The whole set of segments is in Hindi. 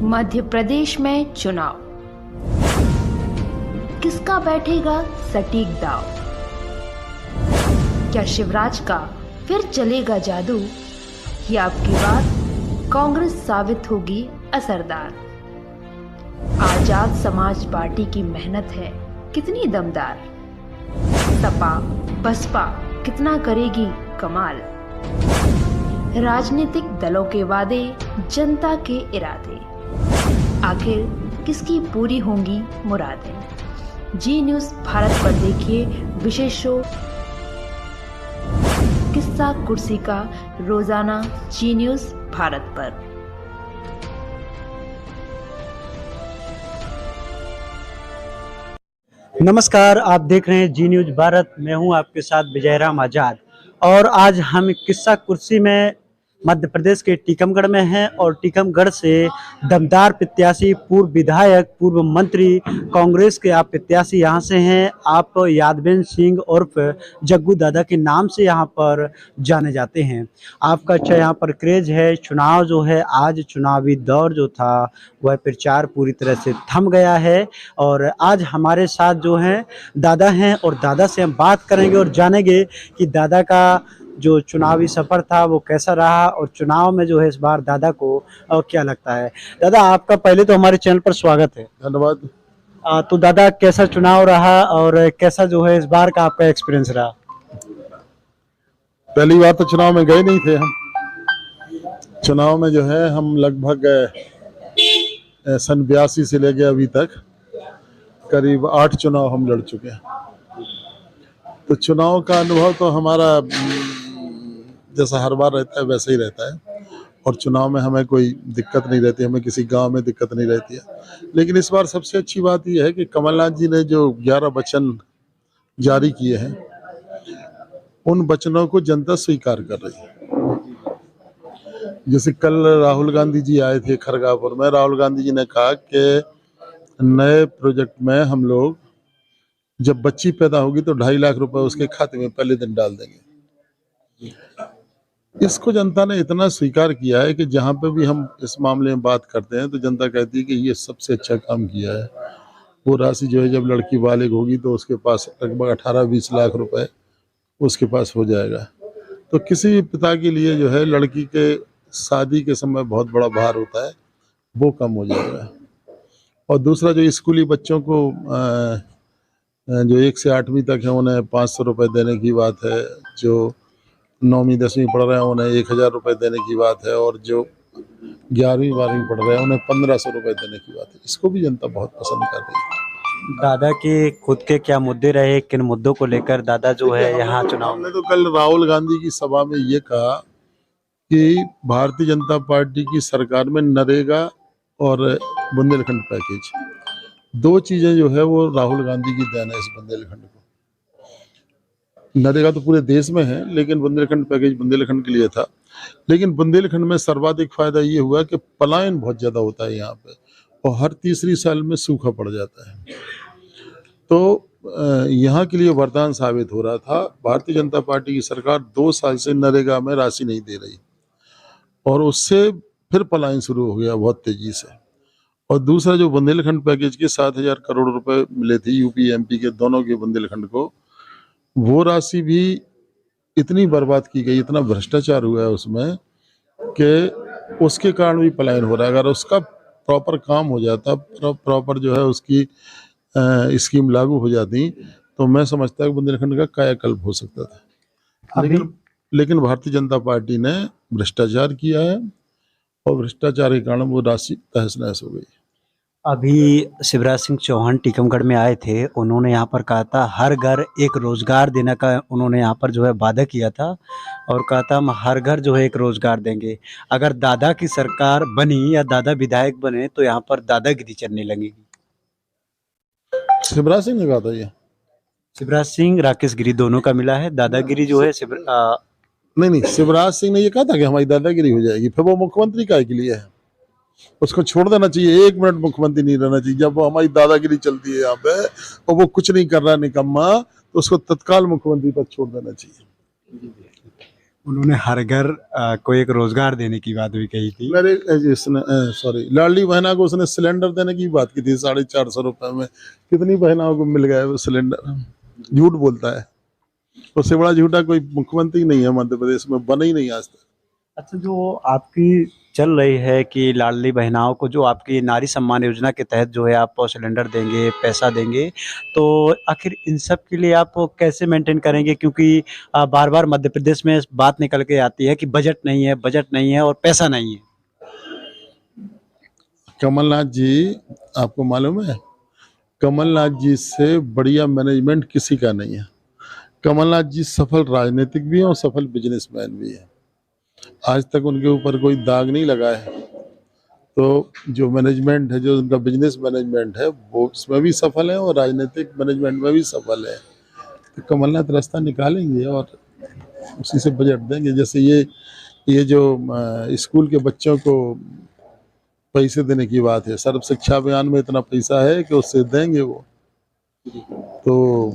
मध्य प्रदेश में चुनाव, किसका बैठेगा सटीक दाव? क्या शिवराज का फिर चलेगा जादू, या आपकी बात कांग्रेस साबित होगी असरदार? आजाद समाज पार्टी की मेहनत है कितनी दमदार, सपा बसपा कितना करेगी कमाल? राजनीतिक दलों के वादे, जनता के इरादे, आखिर किसकी पूरी होंगी मुरादें? जी न्यूज़ भारत पर देखिए विशेष शो किस्सा कुर्सी का रोजाना जी न्यूज़ भारत पर। नमस्कार, आप देख रहे हैं जी न्यूज़ भारत। मैं हूं आपके साथ विजयराम आजाद और आज हम किस्सा कुर्सी में मध्य प्रदेश के टीकमगढ़ में हैं और टीकमगढ़ से दमदार प्रत्याशी, पूर्व विधायक, पूर्व मंत्री, कांग्रेस के आप प्रत्याशी यहाँ से हैं। आप यादवेंद्र सिंह उर्फ जग्गू दादा के नाम से यहाँ पर जाने जाते हैं। आपका अच्छा यहाँ पर क्रेज है। चुनाव जो है, आज चुनावी दौर जो था वह प्रचार पूरी तरह से थम गया है और आज हमारे साथ जो हैं दादा हैं और दादा से हम बात करेंगे और जानेंगे कि दादा का जो चुनावी सफर था वो कैसा रहा और चुनाव में जो है इस बार दादा को क्या लगता है। दादा, आपका पहले तो हमारे चैनल पर स्वागत है। धन्यवाद। तो दादा, कैसा चुनाव रहा और कैसा जो है इस बार का आपका एक्सपीरियंस रहा? पहली बार तो चुनाव में गए नहीं थे हम। चुनाव में जो है हम लगभग सन 82 से लेके अभी तक करीब 8 चुनाव हम लड़ चुके हैं। तो चुनाव का अनुभव तो हमारा जैसा हर बार रहता है वैसा ही रहता है और चुनाव में हमें कोई दिक्कत नहीं रहती, हमें किसी गांव में दिक्कत नहीं रहती है। लेकिन इस बार सबसे अच्छी बात यह है कि कमलनाथ जी ने जो 11 वचन जारी किए हैं उन वचनों को जनता स्वीकार कर रही है। जैसे कल राहुल गांधी जी आए थे खरगापुर में, राहुल गांधी जी ने कहा कि नए प्रोजेक्ट में हम लोग जब बच्ची पैदा होगी तो 2.5 लाख रुपए उसके खाते में पहले दिन डाल देंगे। इसको जनता ने इतना स्वीकार किया है कि जहां पे भी हम इस मामले में बात करते हैं तो जनता कहती है कि ये सबसे अच्छा काम किया है। वो राशि जो है जब लड़की बालिग होगी तो उसके पास लगभग 18-20 लाख रुपए उसके पास हो जाएगा। तो किसी भी पिता के लिए जो है लड़की के शादी के समय बहुत बड़ा भार होता है, वो कम हो जाएगा। और दूसरा, जो स्कूली बच्चों को जो 1 से 8वीं तक है उन्हें 500 रुपये देने की बात है, जो 9वीं 10वीं पढ़ रहे हैं उन्हें 1000 रुपये देने की बात है और जो 11वीं 12वीं पढ़ रहे हैं उन्हें 1500 रुपये देने की बात है। इसको भी जनता बहुत पसंद कर रही है। दादा के खुद के क्या मुद्दे रहे, किन मुद्दों को लेकर दादा जो है यहाँ चुनाव? हमने तो कल राहुल गांधी की सभा में ये कहा कि भारतीय जनता पार्टी की सरकार में नरेगा और बुंदेलखंड पैकेज, 2 चीजें जो है वो राहुल गांधी की देन है इस बुंदेलखंड को। नरेगा तो पूरे देश में है लेकिन बुंदेलखंड पैकेज बुंदेलखंड के लिए था। लेकिन बुंदेलखंड में सर्वाधिक फायदा ये हुआ कि पलायन बहुत ज्यादा होता है यहाँ पे और हर तीसरी साल में सूखा पड़ जाता है। तो यहाँ के लिए वरदान साबित हो रहा था। भारतीय जनता पार्टी की सरकार 2 साल से नरेगा में राशि नहीं दे रही और उससे फिर पलायन शुरू हो गया बहुत तेजी से। और दूसरा, जो बुंदेलखंड पैकेज के 7000 करोड़ रुपए मिले थे यूपी एमपी के दोनों के बुंदेलखंड को, वो राशि भी इतनी बर्बाद की गई, इतना भ्रष्टाचार हुआ है उसमें कि उसके कारण भी पलायन हो रहा है। अगर उसका प्रॉपर काम हो जाता, प्रॉपर जो है उसकी स्कीम लागू हो जाती तो मैं समझता कि बुंदेलखंड का कायाकल्प हो सकता था। लेकिन भारतीय जनता पार्टी ने भ्रष्टाचार किया है और भ्रष्टाचार के कारण वो राशि तहस नहस हो गई। अभी शिवराज सिंह चौहान टीकमगढ़ में आए थे, उन्होंने यहाँ पर कहा था हर घर एक रोजगार देने का उन्होंने यहाँ पर जो है वादा किया था और कहा था हम हर घर जो है एक रोजगार देंगे। अगर दादा की सरकार बनी या दादा विधायक बने तो यहाँ पर दादागिरी चलने लगेगी। शिवराज सिंह ने कहा था ये? शिवराज सिंह राकेश गिरी दोनों का मिला है। दादागिरी जो है नहीं, शिवराज सिंह ने ये कहा था कि हमारी दादागिरी हो जाएगी। फिर वो मुख्यमंत्री काहे के लिए है? उसको छोड़ देना चाहिए, 1 मिनट मुख्यमंत्री नहीं रहना चाहिए। जब वो हमारी दादागिरी चलती है यहाँ पे और वो कुछ नहीं कर रहा निकम्मा, तो उसको तत्काल मुख्यमंत्री पद छोड़ देना चाहिए। उन्होंने हर घर को एक रोजगार देने की बात भी कही थी। मेरे सॉरी, लाडली बहना को उसने सिलेंडर देने की बात की थी 450 रुपए में। कितनी बहनाओं को मिल गया वो सिलेंडर? झूठ बोलता है। उससे बड़ा झूठा कोई मुख्यमंत्री नहीं है मध्य प्रदेश में, बना ही नहीं आज तक। अच्छा, जो आपकी चल रही है कि लाडली बहनाओं को जो आपकी नारी सम्मान योजना के तहत जो है आप सिलेंडर देंगे, पैसा देंगे, तो आखिर इन सब के लिए आप कैसे मेंटेन करेंगे? क्योंकि बार-बार मध्य प्रदेश में बात निकल के आती है कि बजट नहीं है और पैसा नहीं है। कमलनाथ जी, आपको मालूम है, कमलनाथ जी से बढ़िया मैनेजमेंट किसी का नहीं है। कमलनाथ जी सफल राजनीतिक भी हैं और सफल बिजनेसमैन भी हैं। आज तक उनके ऊपर कोई दाग नहीं लगा है। तो जो मैनेजमेंट है, जो उनका बिजनेस मैनेजमेंट है, वो उसमें भी सफल है और राजनीतिक मैनेजमेंट में भी सफल है। तो कमलनाथ रास्ता निकालेंगे और उसी से बजट देंगे। जैसे ये जो स्कूल के बच्चों को पैसे देने की बात है, सर्व शिक्षा अभियान में इतना पैसा है कि उससे देंगे वो। तो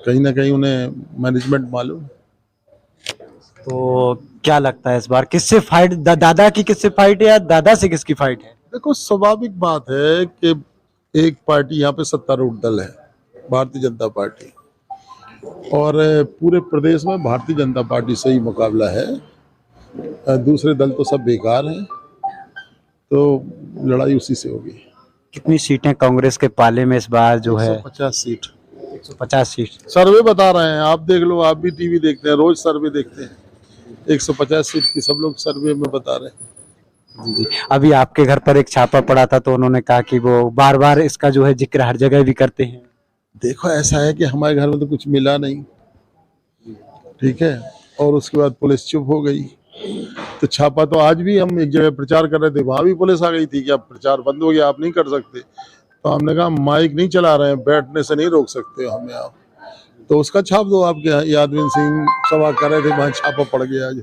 कहीं ना कहीं उन्हें मैनेजमेंट मालूम। तो क्या लगता है इस बार किससे फाइट, दादा की किससे फाइट है या दादा से किसकी फाइट है? देखो, स्वाभाविक बात है कि एक पार्टी यहाँ पे सत्तारूढ़ दल है, भारतीय जनता पार्टी, और पूरे प्रदेश में भारतीय जनता पार्टी से ही मुकाबला है। दूसरे दल तो सब बेकार हैं, तो लड़ाई उसी से होगी। कितनी सीटें कांग्रेस के पाले में इस बार जो है? 150 सीट। 150 सीट। सर्वे बता रहे हैं, आप देख लो, आप भी टीवी देखते हैं, रोज सर्वे देखते हैं। 150 सीट की सब लोग सर्वे में बता रहे हैं। जी जी। अभी आपके घर पर एक छापा पड़ा था, तो उन्होंने कहा कि वो बार बार इसका जो है जिक्र हर जगह भी करते हैं। देखो, ऐसा है कि हमारे घर में तो कुछ मिला नहीं, ठीक है, और उसके बाद पुलिस चुप हो गई। तो छापा तो आज भी हम एक जगह प्रचार कर रहे थे, वहां भी पुलिस आ गई थी कि अब प्रचार बंद हो गया, आप नहीं कर सकते। तो हमने कहा माइक नहीं चला रहे हैं, बैठने से नहीं रोक सकते हो हमें आप, तो उसका छाप दो। आपके यादविन सिंह सभा कर रहे थे, वहां छापा पड़ गया। आज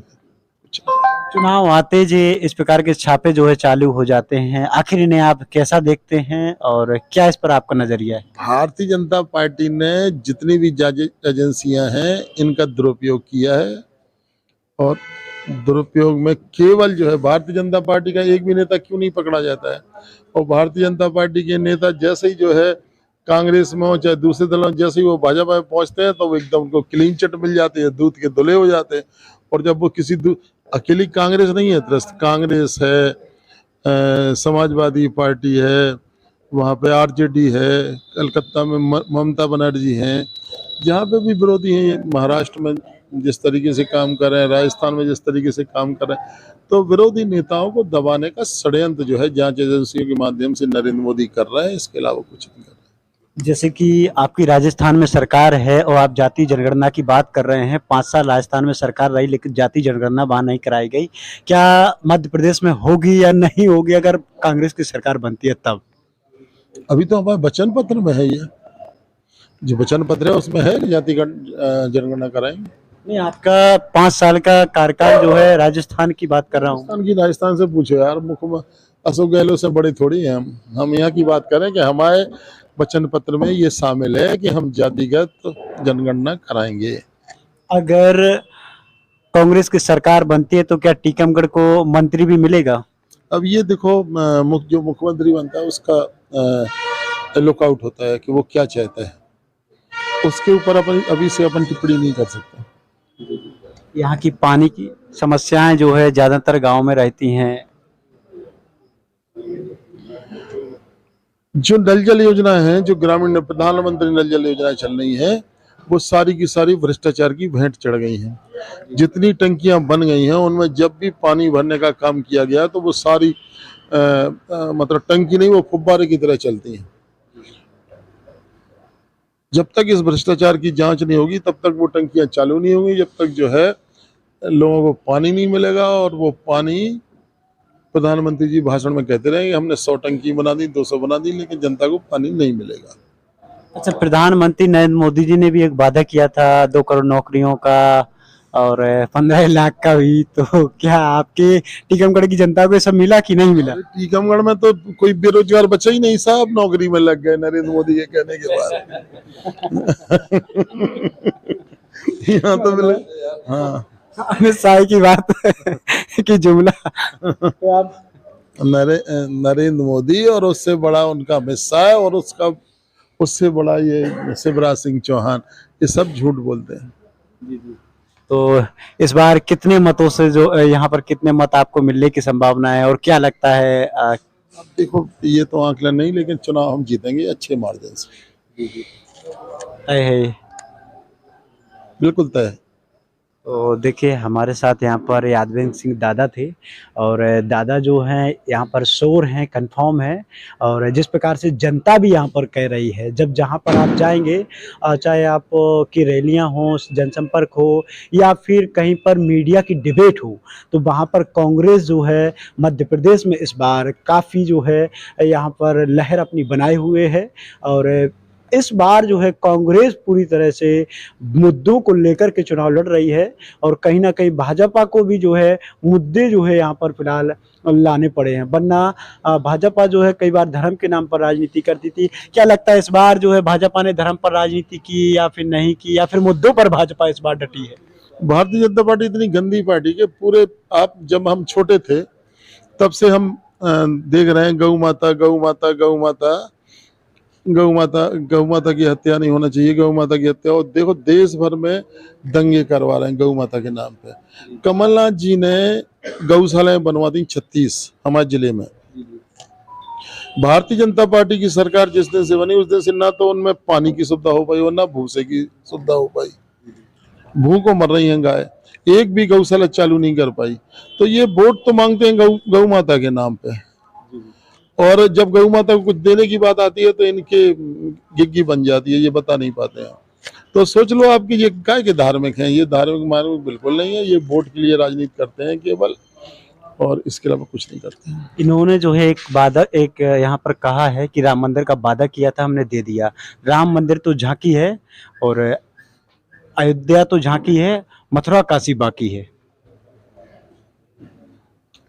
चुनाव आते जी इस प्रकार के छापे जो है चालू हो जाते हैं, आखिर इन्हें आप कैसा देखते हैं और क्या इस पर आपका नजरिया है? भारतीय जनता पार्टी ने जितनी भी एजेंसियां हैं, इनका दुरुपयोग किया है, और दुरुपयोग में केवल जो है भारतीय जनता पार्टी का एक भी नेता क्यों नहीं पकड़ा जाता है? और भारतीय जनता पार्टी के नेता जैसे ही जो है कांग्रेस में हो चाहे दूसरे दलों, जैसे ही वो भाजपा में पहुंचते हैं तो वो एकदम उनको क्लीन चिट मिल जाती है, दूध के धुले हो जाते हैं। और जब वो अकेली कांग्रेस नहीं है त्रस्त, कांग्रेस है, समाजवादी पार्टी है, वहाँ पे आरजेडी है, कलकत्ता में ममता बनर्जी हैं, जहाँ पे भी विरोधी हैं, महाराष्ट्र में जिस तरीके से काम कर रहे हैं, राजस्थान में जिस तरीके से काम कर रहे हैं, तो विरोधी नेताओं को दबाने का षड्यंत्र जो है जांच एजेंसियों के माध्यम से नरेंद्र मोदी कर रहे हैं, इसके अलावा कुछ नहीं कर रहे। जैसे कि आपकी राजस्थान में सरकार है और आप जाति जनगणना की बात कर रहे हैं, 5 साल राजस्थान में सरकार रही लेकिन जाति जनगणना वहां नहीं कराई गई। क्या मध्य प्रदेश में होगी या नहीं होगी अगर कांग्रेस की सरकार बनती है तब? अभी तो हमारे वचन पत्र में है, ये जो वचन पत्र है उसमें है जाति जनगणना कराएंगे। नहीं, आपका 5 साल का कार्यकाल जो है, राजस्थान की बात कर रहा हूँ। राजस्थान से पूछो यार, मुख्यमंत्री अशोक गहलोत से बड़े थोड़ी हैं हम यहाँ की बात करें कि हमारे वचन पत्र में ये शामिल है कि हम जातिगत जनगणना कराएंगे। अगर कांग्रेस की सरकार बनती है तो क्या टीकमगढ़ को मंत्री भी मिलेगा? अब ये देखो, जो मुख्यमंत्री बनता है उसका लुकआउट होता है कि वो क्या चाहता है, उसके ऊपर अपन अभी से अपन टिप्पणी नहीं कर सकते। यहाँ की पानी की समस्याएं जो है ज्यादातर गांव में रहती हैं। जो नल जल योजना है, जो ग्रामीण प्रधानमंत्री नल जल योजना चल रही है, वो सारी की सारी भ्रष्टाचार की भेंट चढ़ गई हैं। जितनी टंकियां बन गई हैं उनमें जब भी पानी भरने का काम किया गया तो वो सारी मतलब टंकी नहीं, वो फुब्बारे की तरह चलती हैं। जब तक इस भ्रष्टाचार की जांच नहीं होगी तब तक वो टंकियां चालू नहीं होंगी, जब तक जो है लोगों को पानी नहीं मिलेगा। और वो पानी, प्रधानमंत्री जी भाषण में कहते रहे हमने 100 टंकी बना दी, 200 बना दी, लेकिन जनता को पानी नहीं मिलेगा। अच्छा, प्रधानमंत्री नरेंद्र मोदी जी ने भी एक वादा किया था 2 करोड़ नौकरियों का और 15 लाख का भी, तो क्या आपके टीकमगढ़ की जनता को ये सब मिला कि नहीं मिला? टीकमगढ़ में तो कोई बेरोजगार बच्चा ही नहीं, साहब नौकरी में लग गए नरेंद्र मोदी के कहने के बाद। यहाँ तो मिले। हाँ, अमित शाह की बात की जुमला। तो आप नरेंद्र मोदी और उससे बड़ा उनका अमित शाह और उससे बड़ा ये शिवराज सिंह चौहान, ये सब झूठ बोलते हैं। तो इस बार कितने मतों से जो यहाँ पर कितने मत आपको मिलने की संभावना है, और क्या लगता है अब देखो, ये तो आंकलन नहीं, लेकिन चुनाव हम जीतेंगे अच्छे मार्जिन से, तय है? बिल्कुल तय है। तो देखिए, हमारे साथ यहाँ पर यादवेंद्र सिंह दादा थे, और दादा जो हैं यहाँ पर शोर हैं, कंफर्म है। और जिस प्रकार से जनता भी यहाँ पर कह रही है, जब जहाँ पर आप जाएंगे, चाहे आप की रैलियाँ हों, जनसंपर्क हो, या फिर कहीं पर मीडिया की डिबेट हो, तो वहाँ पर कांग्रेस जो है मध्य प्रदेश में इस बार काफ़ी जो है यहाँ पर लहर अपनी बनाए हुए है। और इस बार जो है कांग्रेस पूरी तरह से मुद्दों को लेकर के चुनाव लड़ रही है, और कहीं ना कहीं भाजपा को भी जो है मुद्दे जो है यहाँ पर फिलहाल लाने पड़े हैं, वरना भाजपा जो है कई बार धर्म के नाम पर राजनीति करती थी। क्या लगता है, इस बार जो है भाजपा ने धर्म पर राजनीति की या फिर नहीं की, या फिर मुद्दों पर भाजपा इस बार डटी है? भारतीय जनता पार्टी इतनी गंदी पार्टी के पूरे, आप जब हम छोटे थे तब से हम देख रहे हैं गौ माता गौ माता गौ माता गौ माता, गौ माता की हत्या नहीं होना चाहिए, गौ माता की हत्या। और देखो, देश भर में दंगे करवा रहे हैं गौ माता के नाम पे। कमलनाथ जी ने गौशालाएं बनवा दी 36 हमारे जिले में। भारतीय जनता पार्टी की सरकार जिस दिन से बनी उस दिन से ना तो उनमें पानी की सुविधा हो पाई और ना भूसे की सुविधा हो पाई। भूख को मर रही हैं गाय, एक भी गौशाला चालू नहीं कर पाई। तो ये वोट तो मांगते हैं गौ माता के नाम पे, और जब गौ माता को कुछ देने की बात आती है तो इनके गिग्गी बन जाती है, ये बता नहीं पाते हैं। तो सोच लो आपकी, ये काय के धार्मिक हैं? ये धार्मिक मार्मिक बिल्कुल नहीं है, ये वोट के लिए राजनीति करते हैं केवल, और इसके अलावा कुछ नहीं करते हैं। इन्होंने जो है एक यहाँ पर कहा है कि राम मंदिर का वादा किया था, हमने दे दिया। राम मंदिर तो झांकी है, और अयोध्या तो झांकी है, मथुरा काशी बाकी है।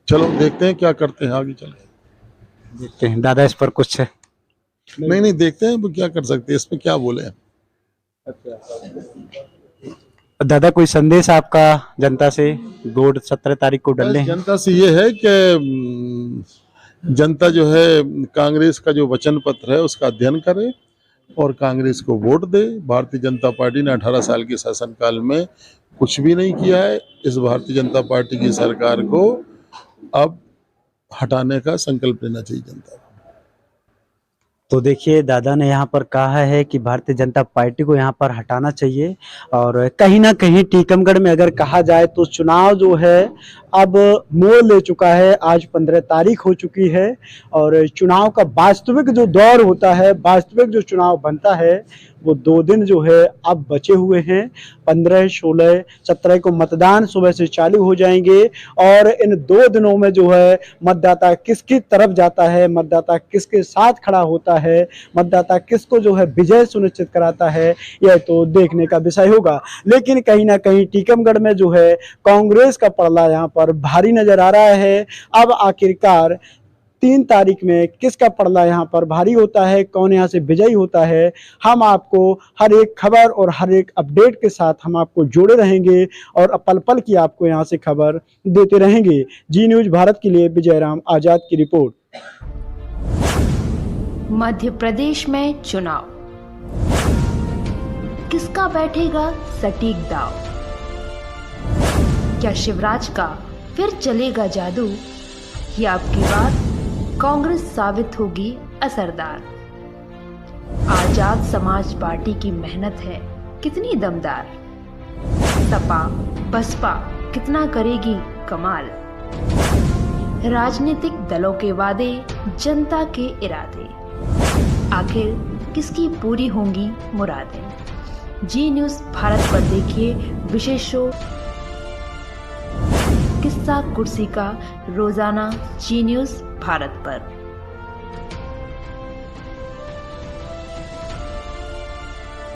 चलो देखते हैं क्या करते हैं, आगे चल देखते हैं दादा, इस पर कुछ है? नहीं देखते हैं वो क्या कर सकते हैं, इसमें क्या बोले। दादा, कोई संदेश आपका जनता से? वोट 17 तारीख को डलने हैं। जनता से ये है कि जनता जो है कांग्रेस का जो वचन पत्र है उसका अध्ययन करे और कांग्रेस को वोट दे। भारतीय जनता पार्टी ने 18 साल के शासनकाल में कुछ भी नहीं किया है। इस भारतीय जनता पार्टी की सरकार को अब हटाने का संकल्प लेना चाहिए जनता को। तो देखिए, दादा ने यहाँ पर कहा है कि भारतीय जनता पार्टी को यहाँ पर हटाना चाहिए। और कहीं ना कहीं टीकमगढ़ में अगर कहा जाए तो चुनाव जो है अब मोड़ ले चुका है। आज 15 तारीख हो चुकी है, और चुनाव का वास्तविक जो दौर होता है, वास्तविक जो चुनाव बनता है, वो 2 दिन जो है अब बचे हुए हैं। 15, 16, 17 को मतदान सुबह से चालू हो जाएंगे, और इन 2 दिनों में जो है मतदाता किसकी तरफ जाता है, मतदाता किसके साथ खड़ा होता है, मतदाता किसको जो है विजय सुनिश्चित कराता है, यह तो देखने का विषय होगा। लेकिन कहीं ना कहीं टीकमगढ़ में जो है कांग्रेस का पड़ला यहाँ पर भारी नजर आ रहा है। अब आखिरकार 3 तारीख में किसका पड़ला यहाँ पर भारी होता है, कौन यहाँ से विजयी होता है, हम आपको हर एक खबर और हर एक अपडेट के साथ हम आपको जोड़े रहेंगे, और पल पल की आपको यहाँ से खबर देते रहेंगे। जी न्यूज भारत के लिए विजयराम आजाद की रिपोर्ट। मध्य प्रदेश में चुनाव, किसका बैठेगा सटीक दाव? क्या शिवराज का फिर चलेगा जादू, या आपकी बात कांग्रेस साबित होगी असरदार? आजाद समाज पार्टी की मेहनत है कितनी दमदार, सपा बसपा कितना करेगी कमाल, राजनीतिक दलों के वादे जनता के इरादे, आखिर किसकी पूरी होंगी मुरादें? जी न्यूज भारत पर देखिए विशेष शो किस्सा कुर्सी का रोजाना जी न्यूज भारत पर।